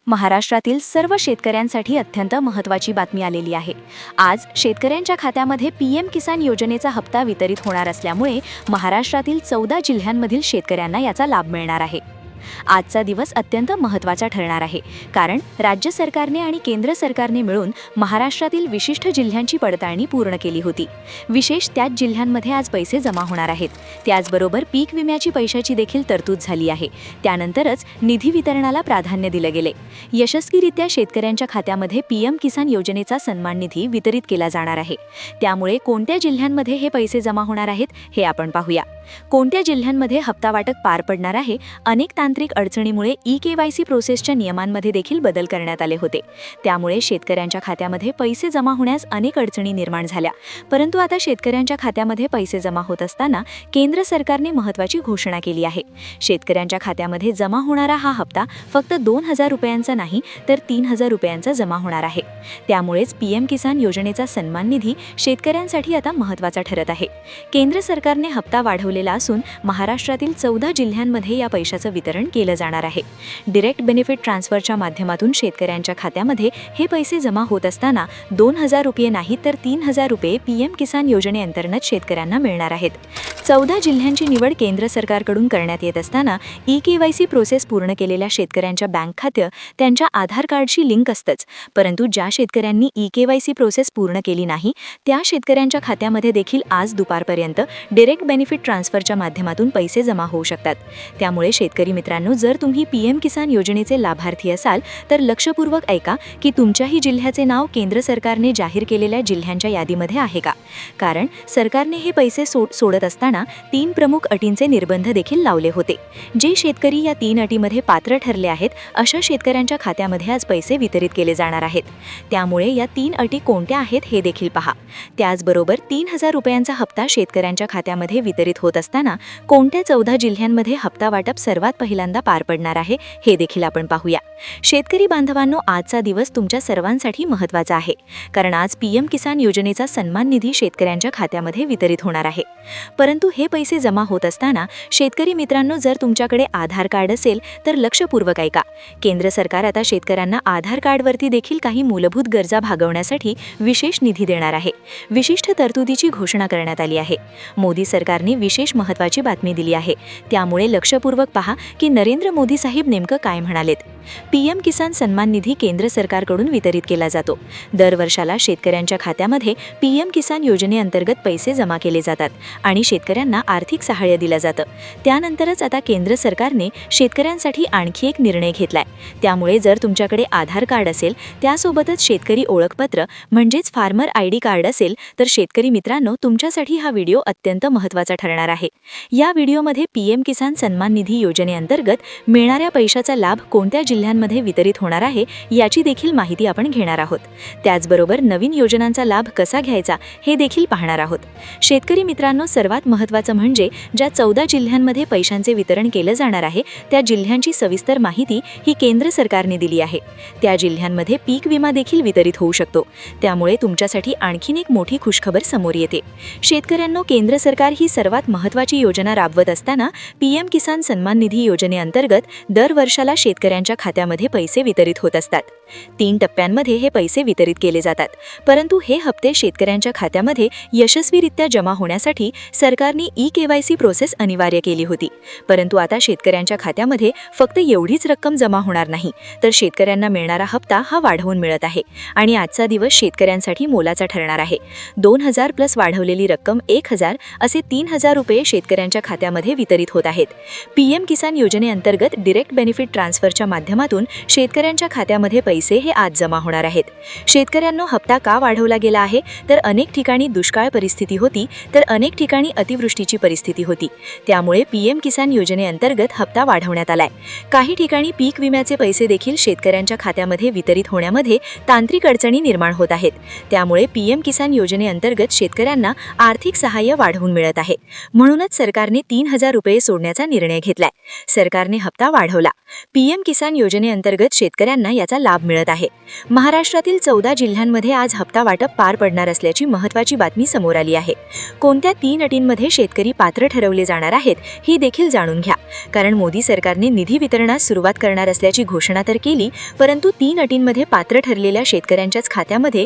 महाराष्ट्रातील सर्व शेतकऱ्यांसाठी अत्यंत महत्त्वाची बातमी आलेली आहे। आज शेतकऱ्यांच्या खात्यामध्ये पीएम किसान योजनेचा हप्ता वितरित होणार असल्यामुळे महाराष्ट्रातील 14 जिल्ह्यांमधील शेतकऱ्यांना याचा लाभ मिळणार आहे। आजचा दिवस अत्यंत महत्त्वाचा ठरणार आहे, कारण राज्य सरकारने आणि केंद्र सरकारने मिळून महाराष्ट्रातील विशिष्ट जिल्ह्यांची पडताळणी पूर्ण केली होती। विशेष त्याच जिल्ह्यांमध्ये आज पैसे जमा होणार आहेत। त्याचबरोबर पीक विम्याची पैशाची देखील तरतूद झाली आहे। त्यानंतरच निधी वितरणाला प्राधान्य दिले गेले। यशस्वीरित्या शेतकऱ्यांच्या खात्यामध्ये पीएम किसान योजनेचा सन्मान निधी वितरित केला जाणार आहे। त्यामुळे कोणत्या जिल्ह्यांमध्ये हे पैसे जमा होणार आहेत हे आपण पाहूया। कोणत्या जिल्ह्यांमध्ये हप्ता वाटप पार पडणार आहे? अनेक तांत्रिक अडचणीमुळे ई-केवायसी प्रोसेसच्या नियमांमध्ये देखील बदल करण्यात आले होते। त्यामुळे शेतकऱ्यांच्या खात्यामध्ये पैसे जमा होण्यास अनेक अडचणी निर्माण झाल्या। परंतु आता शेतकऱ्यांच्या खात्यामध्ये पैसे जमा होत असताना केंद्र सरकारने महत्त्वाची घोषणा केली आहे। शेतकऱ्यांच्या खात्यामध्ये जमा होणारा हा हप्ता फक्त 2000 रुपयांचा नाही, तर 3000 रुपयांचा जमा होणार आहे। त्यामुळेच पीएम किसान योजनेचा सन्मान निधी शेतकऱ्यांसाठी आता महत्त्वाचा ठरत आहे। केंद्र सरकारने हप्ता वाढवलेला असून महाराष्ट्रातील 14 जिल्ह्यांमध्ये या पैशाचं वितरण केलं जाणार आहे। डायरेक्ट बेनिफिट ट्रान्सफरच्या माध्यमातून शेतकऱ्यांच्या खात्यामध्ये हे पैसे जमा होत असताना 2000 रुपये नाही, तर 3000 रुपये पीएम किसान योजनेअंतर्गत शेतकऱ्यांना मिळणार आहेत। 14 जिल्ह्यांची निवड केंद्र सरकारकडून करण्यात येत असताना ई-केवायसी प्रोसेस पूर्ण केलेल्या शेतकऱ्यांच्या बँक खाते त्यांच्या आधार कार्डशी लिंक असतंच। परंतु ज्या शेतकऱ्यांनी ई-केवायसी प्रोसेस पूर्ण केली नाही, त्या शेतकऱ्यांच्या खात्यामध्ये देखील आज दुपारपर्यंत डायरेक्ट बेनिफिट ट्रान्सफरच्या माध्यमातून पैसे जमा होऊ शकतात। त्यामुळे शेतकरी मित्रांनो, जर तुम्ही पीएम किसान योजनेचे लाभार्थी असाल तर लक्षपूर्वक ऐका की तुमच्याही जिल्ह्याचे नाव केंद्र सरकारने जाहीर केलेल्या जिल्ह्यांच्या यादीमध्ये आहे का। कारण सरकारने हे पैसे सोडत असताना 3 प्रमुख अटींचे निर्बंध देखील लावले होते। जे शेतकरी या 3 अटीमध्ये पात्र ठरले आहेत, अशा शेतकऱ्यांच्या खात्यामध्ये आज पैसे वितरित केले जाणार आहेत। त्यामुळे या 3 अटी कोणत्या आहेत हे देखील पहा। त्याचबरोबर 3000 रुपयांचा हप्ता शेतकऱ्यांच्या खात्यामध्ये वितरित होत असताना कोणत्या 14 जिल्ह्यांमध्ये हप्ता वाटप सर्वात पहिल्यांदा पार पडणार आहे हे देखील आपण पाहूया। शेतकरी बांधवांनो, आजचा दिवस तुमच्या सर्वांसाठी महत्त्वाचा आहे, कारण आज पीएम किसान योजनेचा सन्मान निधी शेतकऱ्यांच्या खात्यामध्ये वितरित होणार आहे। परंतु हे पैसे जमा होत असताना शेतकरी मित्रांनो, जर तुमच्याकडे आधार कार्ड असेल तर लक्षपूर्वक ऐका। केंद्र सरकार आता शेतकऱ्यांना आधार कार्डवरती देखील काही मूलभूत गरजा भागवण्यासाठी विशेष निधी देणार आहे। विशिष्ट तरतुदीची घोषणा करण्यात आली आहे। मोदी सरकारने विशेष महत्त्वाची बातमी दिली आहे। त्यामुळे लक्षपूर्वक पहा की नरेंद्र मोदी साहेब नेमकं काय म्हणालेत। पीएम किसान सन्मान निधी केंद्र सरकारकडून वितरित केला जातो। दरवर्षाला शेतकऱ्यांच्या खात्यामध्ये पीएम किसान योजनेअंतर्गत पैसे जमा केले जातात आणि शेतकऱ्यांना आर्थिक सहाय्य दिलं जातं। त्यानंतरच आता केंद्र सरकारने शेतकऱ्यांसाठी आणखी एक निर्णय घेतलाय। त्यामुळे जर तुमच्याकडे आधार कार्ड असेल, त्यासोबतच शेतकरी ओळखपत्र म्हणजेच फार्मर आयडी कार्ड असेल, तर शेतकरी मित्रांनो, तुमच्यासाठी हा व्हिडिओ अत्यंत महत्त्वाचा ठरणार आहे। या व्हिडिओमध्ये पीएम किसान सन्मान निधी योजनेअंतर्गत मिळणाऱ्या पैशाचा लाभ कोणत्या जिल्ह्यांमध्ये वितरित होणार आहे याची देखील माहिती आपण घेणार आहोत। त्याचबरोबर नवीन योजनांचा लाभ कसा घ्यायचा हे देखील पाहणार आहोत। शेतकरी मित्रांनो, सर्वात महत्त्वाचं म्हणजे ज्या 14 जिल्ह्यांमध्ये पैशांचे वितरण केलं जाणार आहे, त्या जिल्ह्यांची सविस्तर माहिती ही केंद्र सरकारने दिली आहे। त्या जिल्ह्यांमध्ये पीक विमा देखील वितरित होऊ शकतो। त्यामुळे तुमच्यासाठी आणखीन एक मोठी खुशखबर समोर येते। शेतकऱ्यांनो, केंद्र सरकार ही सर्वात महत्त्वाची योजना राबवत असताना पीएम किसान सन्मान निधी योजनेअंतर्गत दरवर्षाला शेतकऱ्यांच्या खात्यामध्ये पैसे वितरित होत असतात। 3 टप्प्यांमध्ये हे पैसे वितरित केले जातात। परंतु हे हप्ते शेतकऱ्यांच्या खात्यामध्ये यशस्वीरित्या जमा होण्यासाठी सरकारने ई-केवायसी प्रोसेस अनिवार्य केली होती। परंतु आता शेतकऱ्यांच्या खात्यामध्ये फक्त एवढीच रक्कम जमा होणार नाही, तर शेतकऱ्यांना मिळणारा हप्ता हा वाढवून मिळत आहे आणि आजचा दिवस शेतकऱ्यांसाठी मोलाचा ठरणार आहे। 2000 प्लस वाढवलेली रक्कम 1000 असे 3000 रुपये शेतकऱ्यांच्या खात्यामध्ये वितरित होत आहेत। पीएम किसान योजनेअंतर्गत डायरेक्ट बेनिफिट ट्रान्सफरच्या माध्यमातून शेतकऱ्यांच्या खात्यामध्ये पैसे हे आज जमा होणार आहेत। शेतकऱ्यांनो, हप्ता का वाढवला गेला आहे? तर अनेक ठिकाणी दुष्काळ परिस्थिती होती, तर अनेक ठिकाणी अतिवृष्टीची परिस्थिती होती। त्यामुळे पीएम किसान योजनेअंतर्गत हप्ता वाढवण्यात आलाय। काही ठिकाणी पीक विम्याचे पैसे देखील शेतकऱ्यांच्या खात्यामध्ये वितरित होण्यामध्ये तांत्रिक अडचणी निर्माण होत आहेत। त्यामुळे पीएम किसान योजनेअंतर्गत शेतकऱ्यांना आर्थिक सहाय्य वाढवून मिळत आहे। म्हणूनच सरकारने 3000 रुपये सोडण्याचा निर्णय घेतलाय। सरकारने हप्ता वाढवला. पीएम किसान योजनेअंतर्गत शेतकऱ्यांना याचा लाभ मिळत आहे. महाराष्ट्रातील 14 जिल्ह्यांमध्ये आज हप्ता वाटप पार पडणार असल्याची महत्त्वाची बातमी समोर आली आहे. कोणत्या 3 अटींमध्ये शेतकरी पात्र ठरवले जाणार आहेत ही देखील जाणून घ्या. कारण मोदी सरकारने निधी वितरणास सुरुवात करणार असल्याची घोषणा तर केली, परंतु 3 अटींमध्ये पात्र ठरलेल्या शेतकऱ्यांच्याच खात्यामध्ये